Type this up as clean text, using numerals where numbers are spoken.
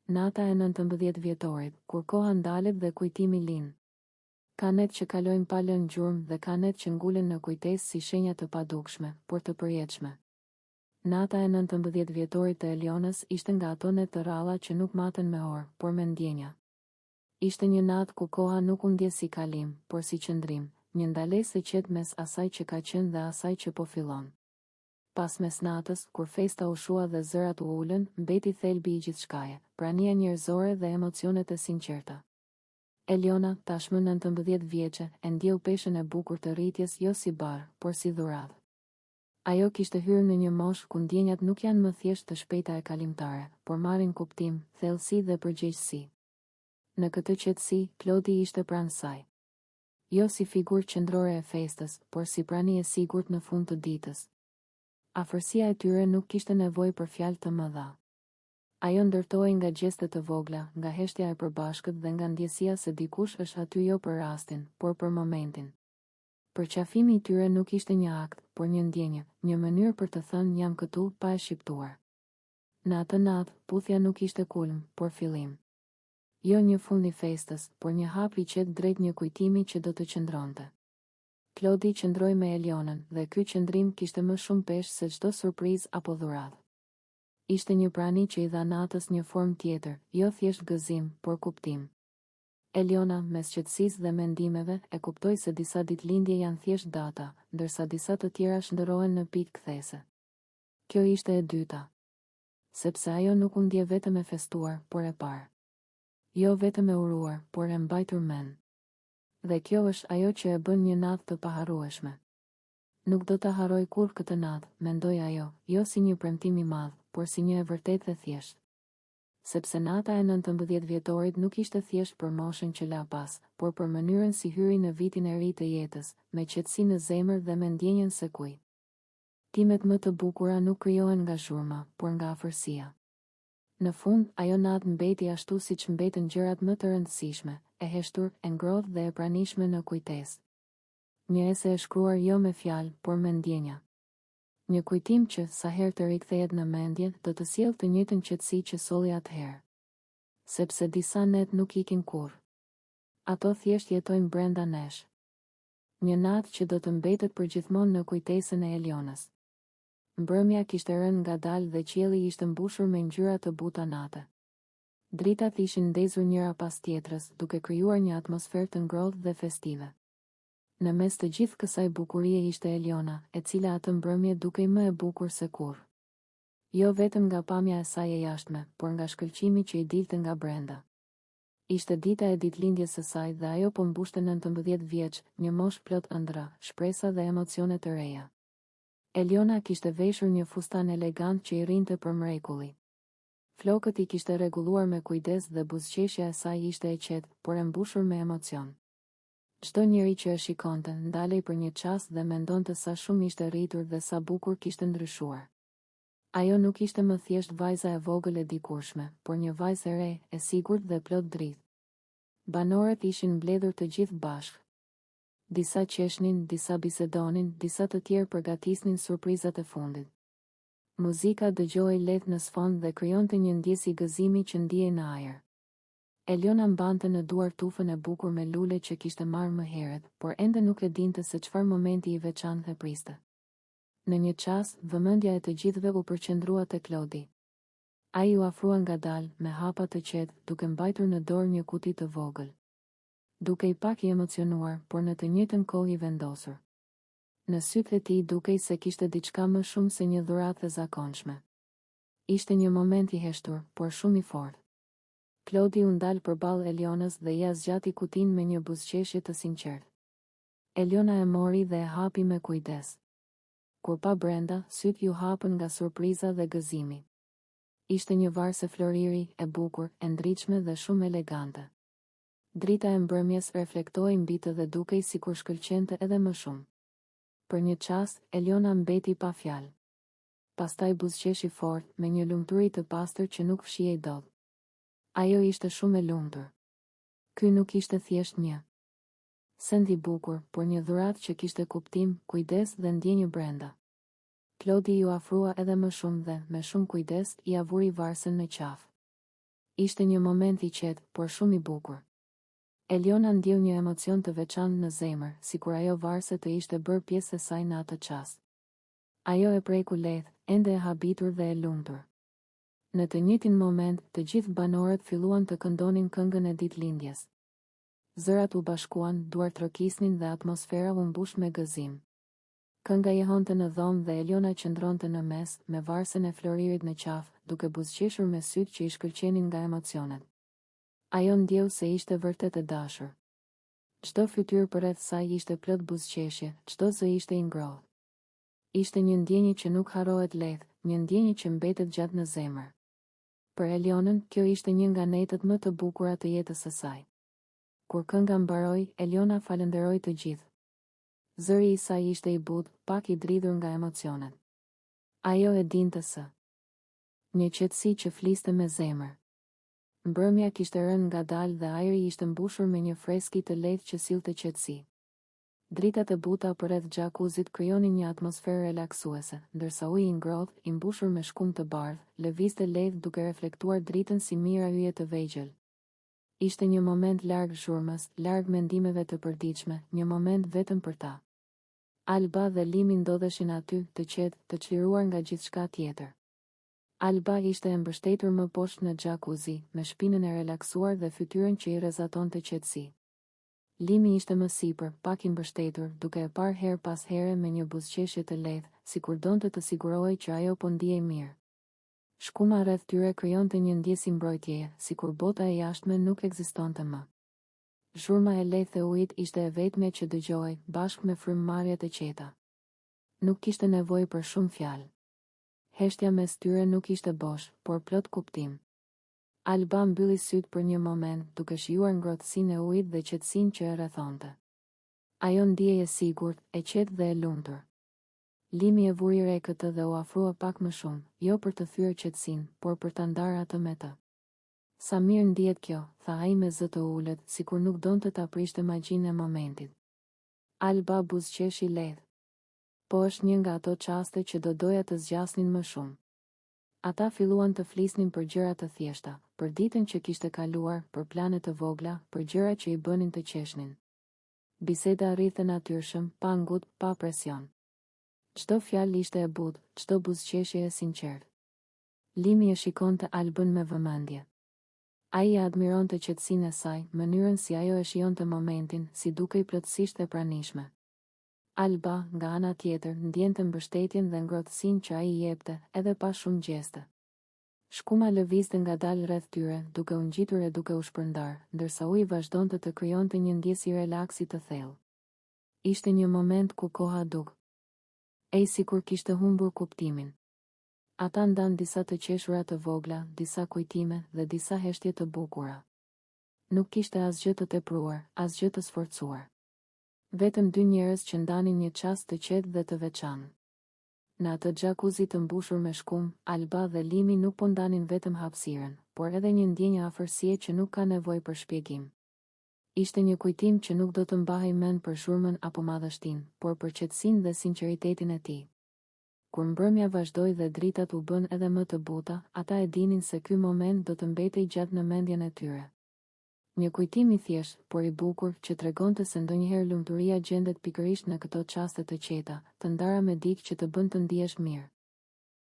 Nata e 19 vjetorit, kur koha ndalet dhe kujtimi lind. Ka net që kalojnë pa lënë gjurmë dhe ka net që ngulen në kujtesë si shenja të padukshme, por të përjetshme. Nata e 19 vjetorit të Elionës ishte nga ato net të ralla që nuk maten me orë, por me ndjenja. Ishte një natë ku koha nuk u ndje si kalim, por si qëndrim, një ndalesë e qetë mes asaj që ka qenë dhe asaj që po fillon. Pas mesnatës, kur festa u shua dhe zërat u ulën, mbeti thelbi i gjithçkaje, prania njerëzore dhe emocionet e sinqerta. Eliona, tashmë 19 vjeçe, e ndjeu peshën e bukur të rritjes jo si barë, por si dhuratë. Ajo kishte hyrë në një moshë ku ndjenjat nuk janë më thjesht të shpejta e kalimtare, por marrin kuptim, thellësi dhe përgjegjësi. Në këtë qetësi, Klodi ishte pranë saj. Jo si figurë qendrore e festës, por si prani e sigurt në fund të ditës. Afërsia e tyre nuk kishte nevojë për fjalë të mëdha. Ajo ndërtohej nga gjeste të vogla, nga heshtja e përbashkët dhe nga ndjesia se dikush është aty jo për rastin, por për momentin. Përqafimi i tyre nuk ishte një akt, por një ndjenjë, një mënyrë për të thënë jam këtu pa e shqiptuar. Në atë natë, puthja nuk ishte kulm, por fillim. Jo një fund i festës, por një hap i qetë drejt një kujtimi që do të qëndronte. Klodi qëndroi me Elionën dhe ky qëndrim kishte më shumë peshë se çdo surprizë apo dhuratë. Ishte një prani që i dha natës një formë tjetër, jo thjesht gëzim, por kuptim. Eliona, mes qetësisë dhe mendimeve, e kuptoi se disa ditëlindje janë thjesht data, ndërsa disa të tjera shndërrohen në pikë kthese. Kjo ishte e dyta. Sepse ajo nuk u ndje vetëm e festuar, por e parë. Jo vetëm e uruar, por e mbajtur mend. Dhe kjo është ajo që e bën një natë të paharrueshme. Nuk do ta harroj kurrë këtë natë, mendoi ajo, jo si një premtim i madh, por si një e vërtetë dhe thjesht. Sepse nata e 19 vjetorit nuk ishte thjesht për moshën që la pas, por për mënyrën si hyri në vitin e ri të jetës, me qetësi në zemër dhe me ndjenjen se kujt. Timet më të bukura nuk krijohen nga zhurma, por nga afërsia. Në fund, ajo natë mbeti ashtu siç mbeten gjërat më të rëndësishme, e heshtur, e ngrohtë dhe e pranishme në kujtesë. Një ese e shkruar jo me fjalë, por me ndjenja. Një kujtim që, sa herë të rikthehet në mendje, do të sjellë të njëjtën qetësi që solli atëherë. Sepse disa net nuk ikin kurrë. Ato thjesht jetojnë brenda nesh. Një natë që do të mbetet përgjithmonë në kujtesën e Elionës. Mbrëmja kishte rënë ngadalë dhe qielli ishte mbushur me ngjyra të buta nate. Dritat ishin ndezur njëra pas tjetrës, duke krijuar një atmosferë të ngrohtë dhe festive. Në mes të gjithë kësaj bukurie ishte Eliona, e cila atë mbrëmje dukej më e bukur se kurrë. Jo vetëm nga pamja e saj e jashtme, por nga shkëlqimi që i dilte nga brenda. Ishte dita e ditëlindjes së saj dhe ajo po mbushte 19 vjeç, një moshë plot ëndra, shpresa dhe emocione të reja. Eliona kishte veshur një fustan elegant që i rrinte për mrekulli. Flokët i kishte rregulluar me kujdes dhe buzëqeshja e saj ishte e qetë, por e mbushur me emocion. Çdo njeri që e shikonte, ndalej për një çast dhe mendonte sa shumë ishte rritur dhe sa bukur kishte ndryshuar. Ajo nuk ishte më thjesht vajza e vogël e dikurshme, por një vajzë e re, e sigurt dhe plot dritë. Banorët ishin mbledhur të gjithë bashkë. Disa qeshnin, disa bisedonin, disa të tjerë përgatisnin surprizat e fundit. Muzika dëgjohej lehtë në sfond dhe krijonte një ndjesë gëzimi që ndihej në ajër. Eliona mbante në duar tufën e bukur me lule që kishte marrë më herët, por ende nuk e dinte se çfarë momenti i veçantë e priste. Në një çast, vëmendja e të gjithëve u përqendrua te Klodi. Ai u afrua ngadalë, me hapa të qetë, duke mbajtur në dorë një kuti të vogël. Duke i pak i emocionuar, por në të njëjtën kohë i vendosur. Në sytë e tij dukej se kishte diçka më shumë se një dhuratë e zakonshme. Ishte një moment i heshtur, por shumë i fortë. Klodi u ndal përballë Elionës dhe ia zgjati kutinë me një buzëqeshje të sinqertë. Eliona e mori dhe e hapi me kujdes. Kur pa brenda, sytë ju hapën nga surpriza dhe gëzimi. Ishte një varse floriri, e bukur, e ndritshme dhe shumë elegante. Drita e mbrëmjes reflektoi mbi të dhe dukej sikur shkëlqente edhe më shumë. Për një çast, Eliona mbeti pa fjalë. Pastaj buzëqeshi fort, me një lumturi të pastër që nuk fshihej dot. Ajo ishte shumë e lumtur. Ky nuk ishte thjesht një send i bukur, por një dhuratë që kishte kuptim, kujdes dhe ndjenjë brenda. Klodi ju afrua edhe më shumë dhe, me shumë kujdes, i avuri varsën me qafë. Ishte një moment I qetë, por shumë I bukur. Eliona ndjeu një emocion të veçantë në zemër, sikur ajo varse të ishte bërë pjesë e saj në atë çast. Ajo e preku lehtë, ende e habitur dhe e lumtur. Në të njëjtin moment, të gjithë banorët filluan të këndonin këngën e ditëlindjes. Zërat u bashkuan, duart trokisnin dhe atmosfera u mbush me gëzim. Kënga jehonte në dhomë dhe Eliona qëndronte në mes, me varsen e Floririt në qafë, duke buzëqeshur me sytë që I shkëlqenin nga emocionet. Ajo ndjeu se ishte vërtet e dashur. Çdo fytyrë përreth saj ishte plot buzëqeshje, çdo zë ishte I ngrohtë. Ishte një ndjenjë që nuk harrohet lehtë, një ndjenjë që mbetet gjatë në zemër. Për Elionën, kjo ishte një nga netët më të bukura të jetës së saj. Kur kënga mbaroi, Eliona falenderoi të gjithë. Zëri I saj ishte I butë, pak I dridhur nga emocionet. Ajo e dinte se një qetësi që fliste me zemër. Mbrëmja kishte rënë ngadalë dhe ajri ishte mbushur me një freski të lehtë që sillte qetësi. Dritat e buta përreth xhakuzit krijonin një atmosferë relaksuese, ndërsa uji I ngrohtë, I mbushur me shkum të bardhë, lëvizte lehtë duke reflektuar dritën si mira hyje të vegjël. Ishte një moment larg zhurmës, larg mendimeve të përditshme, një moment vetëm për ta. Alba dhe Limi ndodheshin aty, të qetë, të çliruar nga gjithçka tjetër. Alba ishte e mbështetur më poshtë në xhakuzi, me shpinën e relaksuar dhe fytyrën që I rrezatonte qetësi. Limi ishte më sipër, pak I mbështetur, duke e parë her pas here me një buzëqeshje të lehtë, sikur donte të sigurohej që ajo po ndiej mirë. Shkuma rreth tyre krijonte një ndjesë mbrojtjeje, sikur bota e jashtme nuk ekzistonte më. Zhurma e lehtë e ujit ishte e vetmja që dëgjohej, bashkë me frymëmarrjet e qeta. Nuk kishte nevojë për shumë fjalë. Heshtja mes tyre nuk ishte bosh, por plot kuptim. Alba mbylli sytë për një moment, duke shijuar ngrohtësinë e ujit dhe qetësinë që e rrethonte. Ajo ndjej e sigurt, e qetë dhe e lumtur. Limi e vuri re këtë dhe u afrua pak më shumë, jo për të thyer qetësinë, por për ta ndarë atë me të. Sa mirë ndihet kjo, tha ai me zë të ulët, sikur nuk donte ta prishte magjinë e momentit. Alba buzëqeshi lehtë. Po është një nga ato çaste që do doja të zgjasnin më shumë. Ata filluan të flisnin për gjëra të thjeshta, për ditën që kishte kaluar, për plane të vogla, për gjëra që I bënin të qeshnin. Biseda rrithë natyrshëm, pa ngut, pa presion. Çdo fjalë ishte e butë, çdo buzëqeshje e sinqertë. Limi e shikonte Albën me vëmendje. Ai e admironte qetësinë e saj, mënyrën si ajo e shijonte momentin, si dukej plotësisht e pranishme. Alba, nga ana tjetër, ndjente mbështetjen dhe ngrohtësinë që ai I jepte, edhe pa shumë gjeste. Shkuma lëvizte ngadalë rreth tyre, duke u ngjitur e duke u shpërndar, ndërsa uji vazhdonte të krijonte një ndjesë relaksi të thellë. Ishte një moment ku koha duk sikur kishte humbur kuptimin. Ata ndan disa të qeshura të vogla, disa kujtime dhe disa heshtje të bukura. Nuk kishte asgjë të tepruar, asgjë të sforcuar. Vetëm dy njerëz që ndanin një çast të qetë dhe të veçantë. Në atë xhakuzi të mbushur me shkum, Alba dhe Limi nuk po ndanin vetëm hapësirën, por edhe një ndjenjë afërsie që nuk ka nevojë për shpjegim. Ishte një kujtim që nuk do të mbahej mend për zhurmën apo madhështinë, por për qetësinë dhe sinqeritetin e tij. Kur mbrëmja vazhdoi dhe dritat u bën edhe më të buta, ata e dinin se ky moment do të mbetej gjatë në mendjen e tyre. Një kujtim I thjeshtë, por I bukur, që tregonte se ndonjëherë lumturia gjendet pikërisht në këto çaste të qeta, të ndara me dikë që të bën të ndihesh mirë.